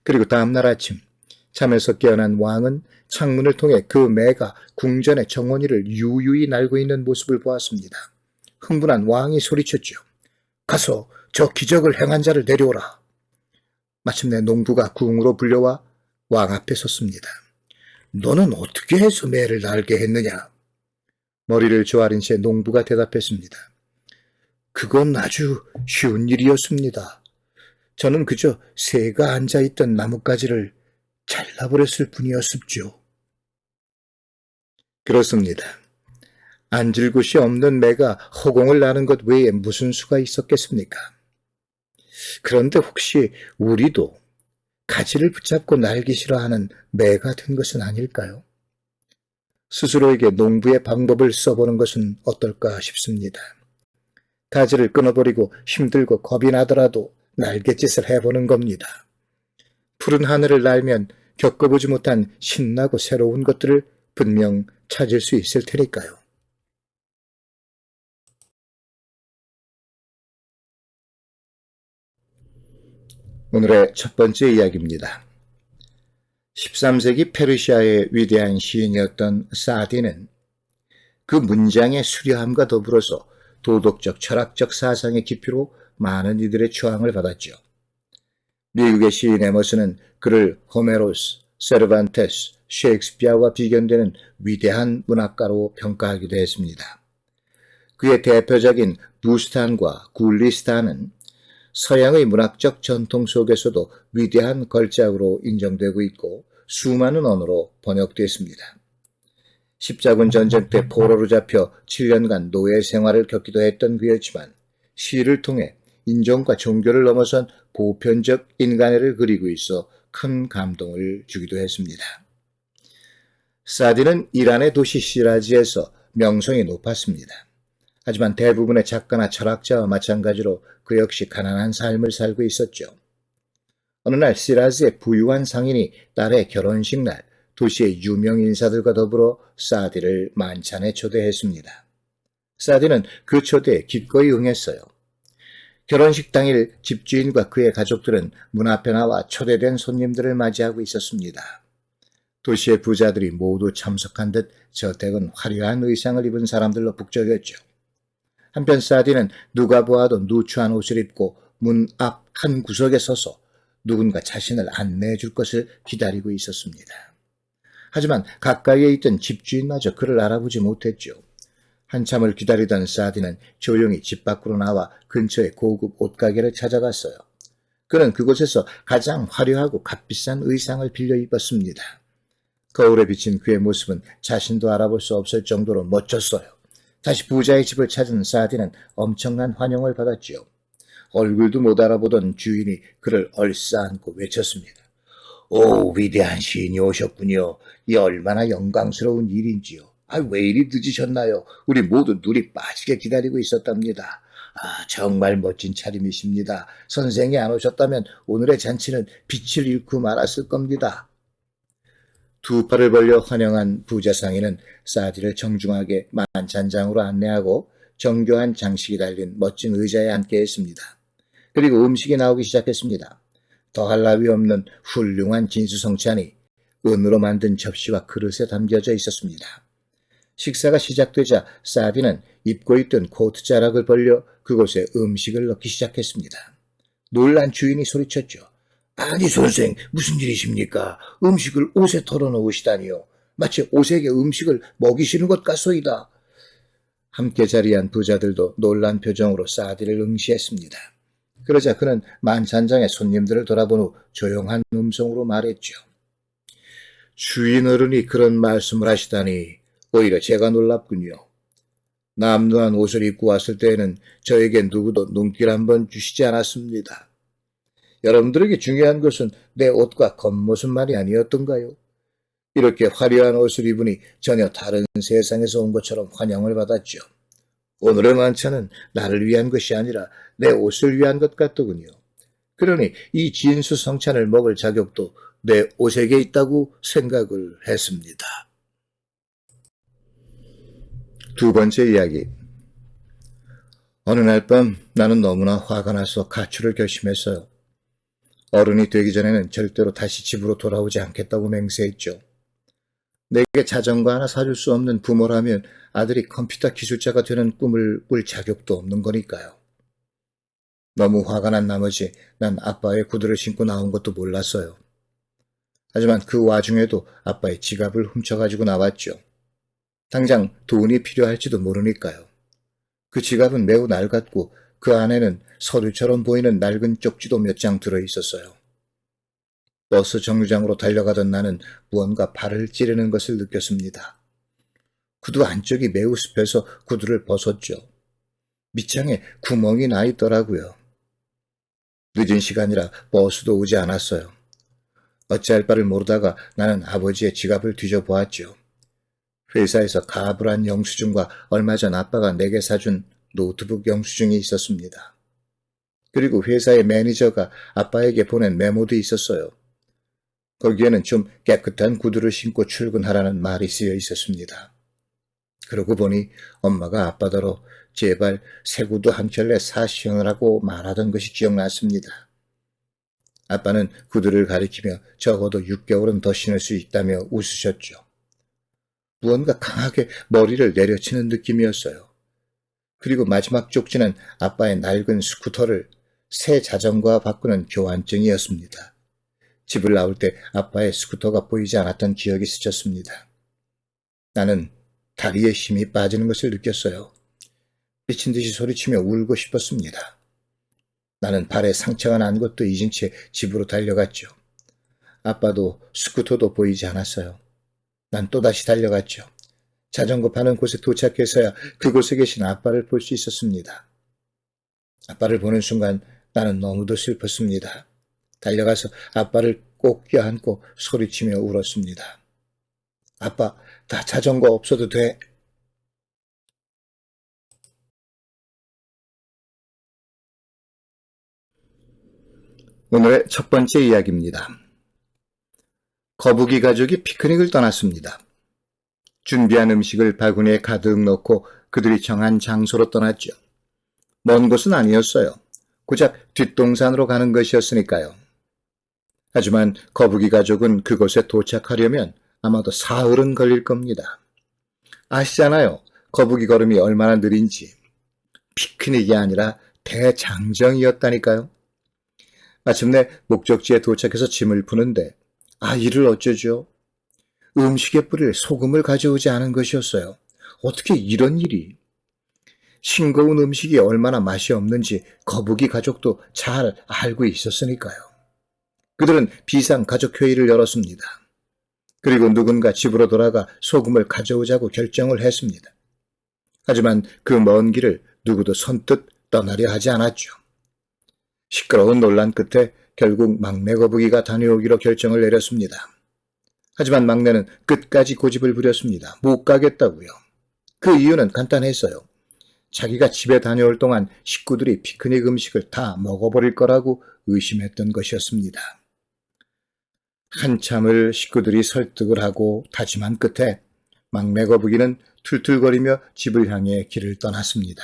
그리고 다음날 아침 잠에서 깨어난 왕은 창문을 통해 그 매가 궁전의 정원이를 유유히 날고 있는 모습을 보았습니다. 흥분한 왕이 소리쳤죠. 가서 저 기적을 행한 자를 데려오라. 마침내 농부가 궁으로 불려와 왕 앞에 섰습니다. 너는 어떻게 해서 매를 날게 했느냐? 머리를 조아린 채 농부가 대답했습니다. 그건 아주 쉬운 일이었습니다. 저는 그저 새가 앉아있던 나뭇가지를 잘라버렸을 뿐이었습죠. 그렇습니다. 앉을 곳이 없는 매가 허공을 나는 것 외에 무슨 수가 있었겠습니까? 그런데 혹시 우리도 가지를 붙잡고 날기 싫어하는 매가 된 것은 아닐까요? 스스로에게 농부의 방법을 써보는 것은 어떨까 싶습니다. 가지를 끊어버리고 힘들고 겁이 나더라도 날갯짓을 해보는 겁니다. 푸른 하늘을 날면 겪어보지 못한 신나고 새로운 것들을 분명 찾을 수 있을 테니까요. 오늘의 첫 번째 이야기입니다. 13세기 페르시아의 위대한 시인이었던 사디는 그 문장의 수려함과 더불어서 도덕적, 철학적 사상의 깊이로 많은 이들의 추앙을 받았죠. 미국의 시인 에머슨은 그를 호메로스, 세르반테스, 셰익스피어와 비견되는 위대한 문학가로 평가하기도 했습니다. 그의 대표작인 부스탄과 굴리스탄은 서양의 문학적 전통 속에서도 위대한 걸작으로 인정되고 있고 수많은 언어로 번역됐습니다. 십자군 전쟁 때 포로로 잡혀 7년간 노예 생활을 겪기도 했던 그였지만 시를 통해 인종과 종교를 넘어선 보편적 인간애를 그리고 있어 큰 감동을 주기도 했습니다. 사디는 이란의 도시 시라지에서 명성이 높았습니다. 하지만 대부분의 작가나 철학자와 마찬가지로 그 역시 가난한 삶을 살고 있었죠. 어느 날 시라즈의 부유한 상인이 딸의 결혼식 날 도시의 유명 인사들과 더불어 사디를 만찬에 초대했습니다. 사디는 그 초대에 기꺼이 응했어요. 결혼식 당일 집주인과 그의 가족들은 문 앞에 나와 초대된 손님들을 맞이하고 있었습니다. 도시의 부자들이 모두 참석한 듯 저택은 화려한 의상을 입은 사람들로 북적였죠. 한편 사디는 누가 보아도 누추한 옷을 입고 문 앞 한 구석에 서서 누군가 자신을 안내해 줄 것을 기다리고 있었습니다. 하지만 가까이에 있던 집주인마저 그를 알아보지 못했죠. 한참을 기다리던 사디는 조용히 집 밖으로 나와 근처의 고급 옷가게를 찾아갔어요. 그는 그곳에서 가장 화려하고 값비싼 의상을 빌려 입었습니다. 거울에 비친 그의 모습은 자신도 알아볼 수 없을 정도로 멋졌어요. 다시 부자의 집을 찾은 사디는 엄청난 환영을 받았지요. 얼굴도 못 알아보던 주인이 그를 얼싸안고 외쳤습니다. 오, 위대한 시인이 오셨군요. 이 얼마나 영광스러운 일인지요. 왜 이리 늦으셨나요? 우리 모두 눈이 빠지게 기다리고 있었답니다. 정말 멋진 차림이십니다. 선생이 안 오셨다면 오늘의 잔치는 빛을 잃고 말았을 겁니다. 두 팔을 벌려 환영한 부자 상인은 사디를 정중하게 만찬장으로 안내하고 정교한 장식이 달린 멋진 의자에 앉게 했습니다. 그리고 음식이 나오기 시작했습니다. 더할 나위 없는 훌륭한 진수성찬이 은으로 만든 접시와 그릇에 담겨져 있었습니다. 식사가 시작되자 사디는 입고 있던 코트 자락을 벌려 그곳에 음식을 넣기 시작했습니다. 놀란 주인이 소리쳤죠. 아니 선생, 무슨 일이십니까? 음식을 옷에 털어놓으시다니요. 마치 옷에게 음식을 먹이시는 것 같소이다. 함께 자리한 부자들도 놀란 표정으로 사디를 응시했습니다. 그러자 그는 만찬장의 손님들을 돌아본 후 조용한 음성으로 말했죠. 주인 어른이 그런 말씀을 하시다니 오히려 제가 놀랍군요. 남루한 옷을 입고 왔을 때에는 저에게 누구도 눈길 한번 주시지 않았습니다. 여러분들에게 중요한 것은 내 옷과 겉모습만이 아니었던가요? 이렇게 화려한 옷을 입으니 전혀 다른 세상에서 온 것처럼 환영을 받았죠. 오늘의 만찬은 나를 위한 것이 아니라 내 옷을 위한 것 같더군요. 그러니 이 진수성찬을 먹을 자격도 내 옷에게 있다고 생각을 했습니다. 두 번째 이야기. 어느 날 밤 나는 너무나 화가 나서 가출을 결심했어요. 어른이 되기 전에는 절대로 다시 집으로 돌아오지 않겠다고 맹세했죠. 내게 자전거 하나 사줄 수 없는 부모라면 아들이 컴퓨터 기술자가 되는 꿈을 꿀 자격도 없는 거니까요. 너무 화가 난 나머지 난 아빠의 구두를 신고 나온 것도 몰랐어요. 하지만 그 와중에도 아빠의 지갑을 훔쳐가지고 나왔죠. 당장 돈이 필요할지도 모르니까요. 그 지갑은 매우 낡았고 그 안에는 서류처럼 보이는 낡은 쪽지도 몇 장 들어있었어요. 버스 정류장으로 달려가던 나는 무언가 발을 찌르는 것을 느꼈습니다. 구두 안쪽이 매우 습해서 구두를 벗었죠. 밑창에 구멍이 나 있더라고요. 늦은 시간이라 버스도 오지 않았어요. 어찌할 바를 모르다가 나는 아버지의 지갑을 뒤져보았죠. 회사에서 가불한 영수증과 얼마 전 아빠가 내게 사준 노트북 영수증이 있었습니다. 그리고 회사의 매니저가 아빠에게 보낸 메모도 있었어요. 거기에는 좀 깨끗한 구두를 신고 출근하라는 말이 쓰여 있었습니다. 그러고 보니 엄마가 아빠더러 제발 새 구두 한 켤레 사 신으라고 말하던 것이 기억났습니다. 아빠는 구두를 가리키며 적어도 6개월은 더 신을 수 있다며 웃으셨죠. 무언가 강하게 머리를 내려치는 느낌이었어요. 그리고 마지막 쪽지는 아빠의 낡은 스쿠터를 새 자전거와 바꾸는 교환증이었습니다. 집을 나올 때 아빠의 스쿠터가 보이지 않았던 기억이 스쳤습니다. 나는 다리에 힘이 빠지는 것을 느꼈어요. 미친 듯이 소리치며 울고 싶었습니다. 나는 발에 상처가 난 것도 잊은 채 집으로 달려갔죠. 아빠도 스쿠터도 보이지 않았어요. 난 또다시 달려갔죠. 자전거 파는 곳에 도착해서야 그곳에 계신 아빠를 볼 수 있었습니다. 아빠를 보는 순간 나는 너무도 슬펐습니다. 달려가서 아빠를 꼭 껴안고 소리치며 울었습니다. 아빠, 나 자전거 없어도 돼. 오늘의 첫 번째 이야기입니다. 거북이 가족이 피크닉을 떠났습니다. 준비한 음식을 바구니에 가득 넣고 그들이 정한 장소로 떠났죠. 먼 곳은 아니었어요. 고작 뒷동산으로 가는 것이었으니까요. 하지만 거북이 가족은 그곳에 도착하려면 아마도 사흘은 걸릴 겁니다. 아시잖아요. 거북이 걸음이 얼마나 느린지. 피크닉이 아니라 대장정이었다니까요. 마침내 목적지에 도착해서 짐을 푸는데 이를 어쩌죠? 음식에 뿌릴 소금을 가져오지 않은 것이었어요. 어떻게 이런 일이? 싱거운 음식이 얼마나 맛이 없는지 거북이 가족도 잘 알고 있었으니까요. 그들은 비상가족회의를 열었습니다. 그리고 누군가 집으로 돌아가 소금을 가져오자고 결정을 했습니다. 하지만 그 먼 길을 누구도 선뜻 떠나려 하지 않았죠. 시끄러운 논란 끝에 결국 막내 거북이가 다녀오기로 결정을 내렸습니다. 하지만 막내는 끝까지 고집을 부렸습니다. 못 가겠다고요. 그 이유는 간단했어요. 자기가 집에 다녀올 동안 식구들이 피크닉 음식을 다 먹어버릴 거라고 의심했던 것이었습니다. 한참을 식구들이 설득을 하고 다짐한 끝에 막내 거북이는 툴툴거리며 집을 향해 길을 떠났습니다.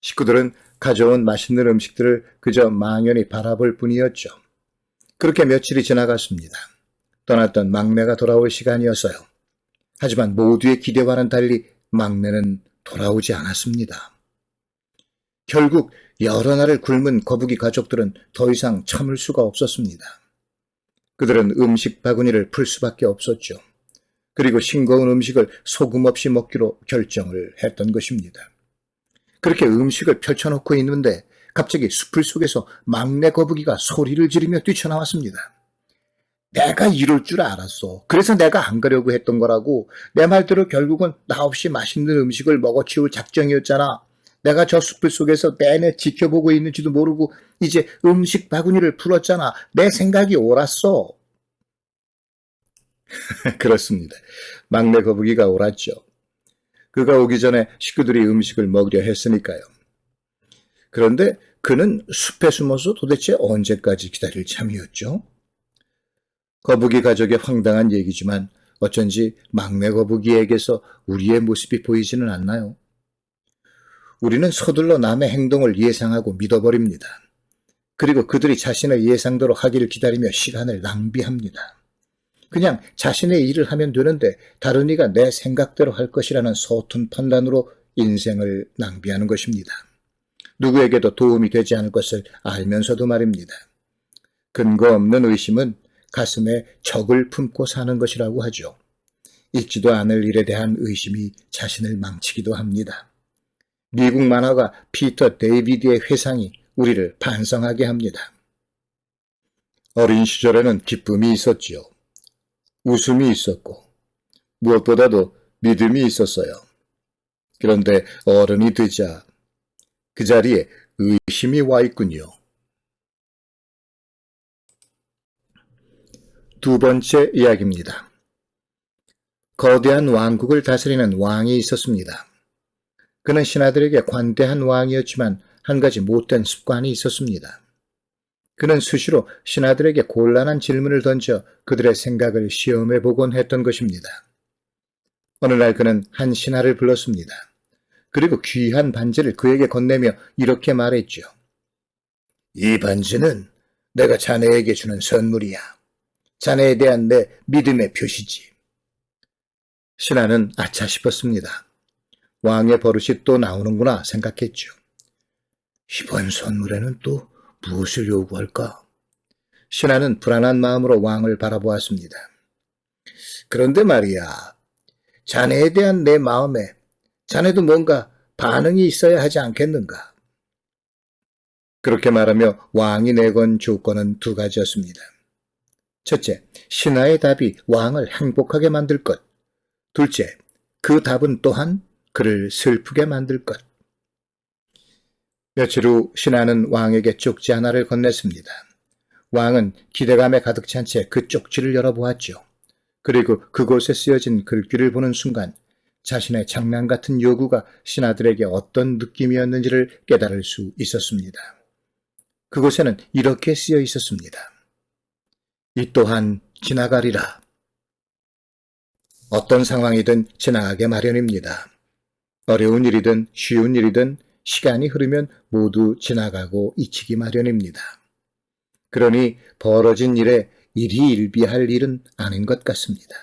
식구들은 가져온 맛있는 음식들을 그저 망연히 바라볼 뿐이었죠. 그렇게 며칠이 지나갔습니다. 떠났던 막내가 돌아올 시간이었어요. 하지만 모두의 기대와는 달리 막내는 돌아오지 않았습니다. 결국 여러 날을 굶은 거북이 가족들은 더 이상 참을 수가 없었습니다. 그들은 음식 바구니를 풀 수밖에 없었죠. 그리고 싱거운 음식을 소금 없이 먹기로 결정을 했던 것입니다. 그렇게 음식을 펼쳐놓고 있는데 갑자기 숲을 속에서 막내 거북이가 소리를 지르며 뛰쳐나왔습니다. 내가 이럴 줄 알았어. 그래서 내가 안 가려고 했던 거라고. 내 말대로 결국은 나 없이 맛있는 음식을 먹어치울 작정이었잖아. 내가 저 숲을 속에서 내내 지켜보고 있는지도 모르고 이제 음식 바구니를 풀었잖아. 내 생각이 옳았어. 그렇습니다. 막내 거북이가 옳았죠. 그가 오기 전에 식구들이 음식을 먹으려 했으니까요. 그런데 그는 숲에 숨어서 도대체 언제까지 기다릴 참이었죠? 거북이 가족의 황당한 얘기지만 어쩐지 막내 거북이에게서 우리의 모습이 보이지는 않나요? 우리는 서둘러 남의 행동을 예상하고 믿어버립니다. 그리고 그들이 자신의 예상대로 하기를 기다리며 시간을 낭비합니다. 그냥 자신의 일을 하면 되는데 다른 이가 내 생각대로 할 것이라는 서툰 판단으로 인생을 낭비하는 것입니다. 누구에게도 도움이 되지 않을 것을 알면서도 말입니다. 근거 없는 의심은 가슴에 적을 품고 사는 것이라고 하죠. 있지도 않을 일에 대한 의심이 자신을 망치기도 합니다. 미국 만화가 피터 데이비드의 회상이 우리를 반성하게 합니다. 어린 시절에는 기쁨이 있었지요. 웃음이 있었고 무엇보다도 믿음이 있었어요. 그런데 어른이 되자 그 자리에 의심이 와 있군요. 두 번째 이야기입니다. 거대한 왕국을 다스리는 왕이 있었습니다. 그는 신하들에게 관대한 왕이었지만 한 가지 못된 습관이 있었습니다. 그는 수시로 신하들에게 곤란한 질문을 던져 그들의 생각을 시험해 보곤 했던 것입니다. 어느 날 그는 한 신하를 불렀습니다. 그리고 귀한 반지를 그에게 건네며 이렇게 말했죠. 이 반지는 내가 자네에게 주는 선물이야. 자네에 대한 내 믿음의 표시지. 신하는 아차 싶었습니다. 왕의 버릇이 또 나오는구나 생각했죠. 이번 선물에는 또 무엇을 요구할까? 신하는 불안한 마음으로 왕을 바라보았습니다. 그런데 말이야, 자네에 대한 내 마음에 자네도 뭔가 반응이 있어야 하지 않겠는가? 그렇게 말하며 왕이 내건 조건은 두 가지였습니다. 첫째, 신하의 답이 왕을 행복하게 만들 것. 둘째, 그 답은 또한 그를 슬프게 만들 것. 며칠 후 신하는 왕에게 쪽지 하나를 건넸습니다. 왕은 기대감에 가득 찬 채 그 쪽지를 열어보았죠. 그리고 그곳에 쓰여진 글귀를 보는 순간 자신의 장난 같은 요구가 신하들에게 어떤 느낌이었는지를 깨달을 수 있었습니다. 그곳에는 이렇게 쓰여 있었습니다. 이 또한 지나가리라. 어떤 상황이든 지나가게 마련입니다. 어려운 일이든 쉬운 일이든 시간이 흐르면 모두 지나가고 잊히기 마련입니다. 그러니 벌어진 일에 일희일비할 일은 아닌 것 같습니다.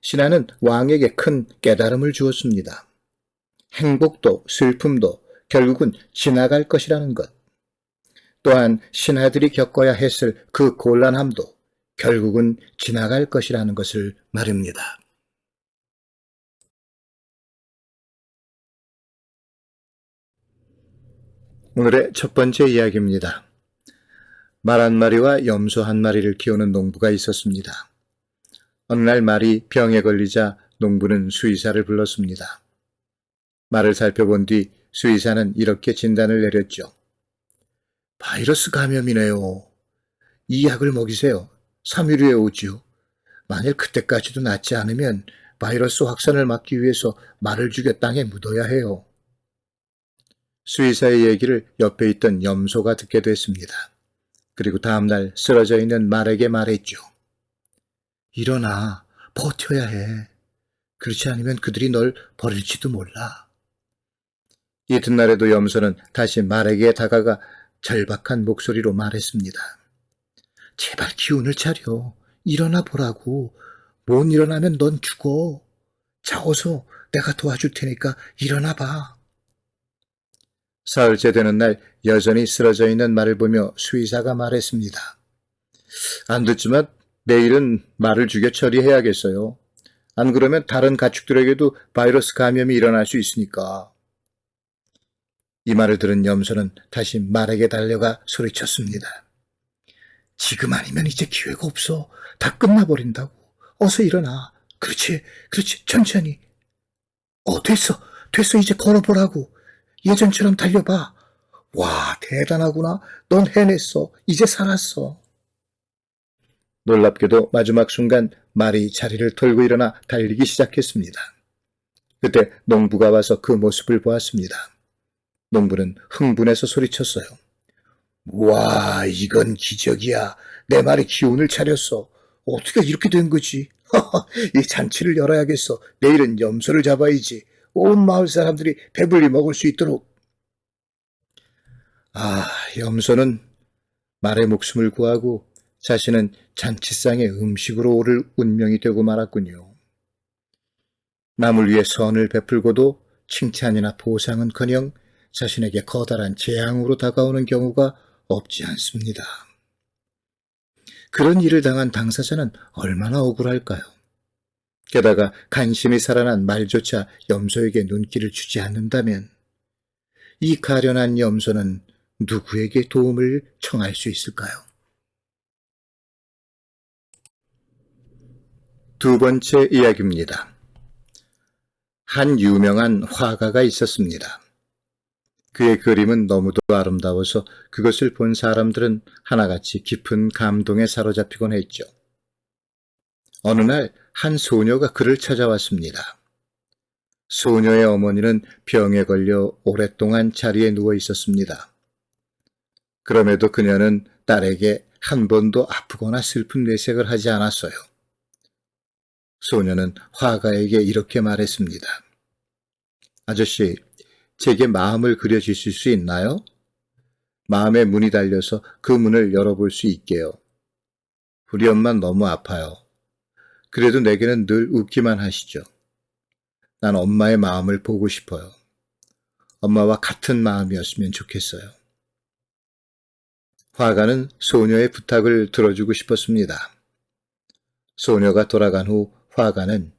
신하는 왕에게 큰 깨달음을 주었습니다. 행복도 슬픔도 결국은 지나갈 것이라는 것. 또한 신하들이 겪어야 했을 그 곤란함도 결국은 지나갈 것이라는 것을 말입니다. 오늘의 첫 번째 이야기입니다. 말 한 마리와 염소 한 마리를 키우는 농부가 있었습니다. 어느 날 말이 병에 걸리자 농부는 수의사를 불렀습니다. 말을 살펴본 뒤 수의사는 이렇게 진단을 내렸죠. 바이러스 감염이네요. 이 약을 먹이세요. 3일 후에 오지요. 만일 그때까지도 낫지 않으면 바이러스 확산을 막기 위해서 말을 죽여 땅에 묻어야 해요. 수의사의 얘기를 옆에 있던 염소가 듣게 됐습니다. 그리고 다음날 쓰러져 있는 말에게 말했죠. 일어나, 버텨야 해. 그렇지 않으면 그들이 널 버릴지도 몰라. 이튿날에도 염소는 다시 말에게 다가가 절박한 목소리로 말했습니다. 제발 기운을 차려. 일어나 보라고. 못 일어나면 넌 죽어. 자, 어서 내가 도와줄 테니까 일어나 봐. 사흘째 되는 날 여전히 쓰러져 있는 말을 보며 수의사가 말했습니다. 안 듣지만 내일은 말을 죽여 처리해야겠어요. 안 그러면 다른 가축들에게도 바이러스 감염이 일어날 수 있으니까. 이 말을 들은 염소는 다시 말에게 달려가 소리쳤습니다. 지금 아니면 이제 기회가 없어. 다 끝나버린다고. 어서 일어나. 그렇지, 그렇지, 천천히. 됐어, 이제 걸어보라고. 예전처럼 달려봐. 와, 대단하구나. 넌 해냈어. 이제 살았어. 놀랍게도 마지막 순간 말이 자리를 털고 일어나 달리기 시작했습니다. 그때 농부가 와서 그 모습을 보았습니다. 농부는 흥분해서 소리쳤어요. 와, 이건 기적이야. 내 말에 기운을 차렸어. 어떻게 이렇게 된 거지? 이 잔치를 열어야겠어. 내일은 염소를 잡아야지. 온 마을 사람들이 배불리 먹을 수 있도록. 염소는 말의 목숨을 구하고 자신은 잔치상의 음식으로 오를 운명이 되고 말았군요. 남을 위해 선을 베풀고도 칭찬이나 보상은커녕 자신에게 커다란 재앙으로 다가오는 경우가 없지 않습니다. 그런 일을 당한 당사자는 얼마나 억울할까요? 게다가 간신히 살아난 말조차 염소에게 눈길을 주지 않는다면 이 가련한 염소는 누구에게 도움을 청할 수 있을까요? 두 번째 이야기입니다. 한 유명한 화가가 있었습니다. 그의 그림은 너무도 아름다워서 그것을 본 사람들은 하나같이 깊은 감동에 사로잡히곤 했죠. 어느 날 한 소녀가 그를 찾아왔습니다. 소녀의 어머니는 병에 걸려 오랫동안 자리에 누워 있었습니다. 그럼에도 그녀는 딸에게 한 번도 아프거나 슬픈 내색을 하지 않았어요. 소녀는 화가에게 이렇게 말했습니다. 아저씨, 제게 마음을 그려주실 수 있나요? 마음에 문이 달려서 그 문을 열어볼 수 있게요. 우리 엄마 너무 아파요. 그래도 내게는 늘 웃기만 하시죠. 난 엄마의 마음을 보고 싶어요. 엄마와 같은 마음이었으면 좋겠어요. 화가는 소녀의 부탁을 들어주고 싶었습니다. 소녀가 돌아간 후 화가는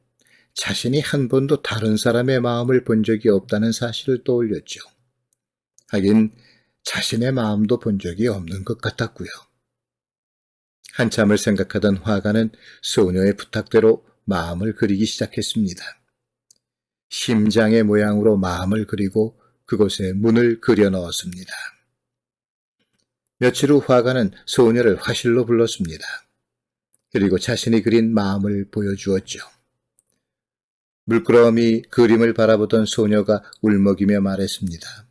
자신이 한 번도 다른 사람의 마음을 본 적이 없다는 사실을 떠올렸죠. 하긴 자신의 마음도 본 적이 없는 것 같았고요. 한참을 생각하던 화가는 소녀의 부탁대로 마음을 그리기 시작했습니다. 심장의 모양으로 마음을 그리고 그곳에 문을 그려 넣었습니다. 며칠 후 화가는 소녀를 화실로 불렀습니다. 그리고 자신이 그린 마음을 보여주었죠. 물끄러미 그림을 바라보던 소녀가 울먹이며 말했습니다.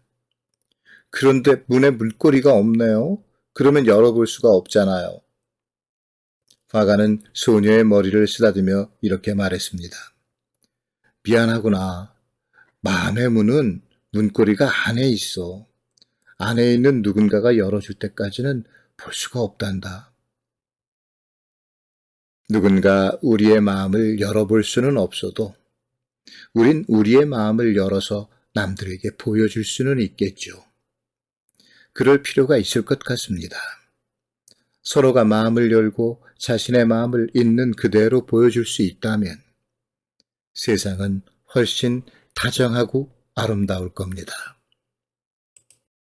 그런데 문에 물고리가 없네요. 그러면 열어볼 수가 없잖아요. 화가는 소녀의 머리를 쓰다듬며 이렇게 말했습니다. 미안하구나. 마음의 문은 문고리가 안에 있어. 안에 있는 누군가가 열어줄 때까지는 볼 수가 없단다. 누군가 우리의 마음을 열어볼 수는 없어도 우린 우리의 마음을 열어서 남들에게 보여줄 수는 있겠죠. 그럴 필요가 있을 것 같습니다. 서로가 마음을 열고 자신의 마음을 있는 그대로 보여줄 수 있다면 세상은 훨씬 다정하고 아름다울 겁니다.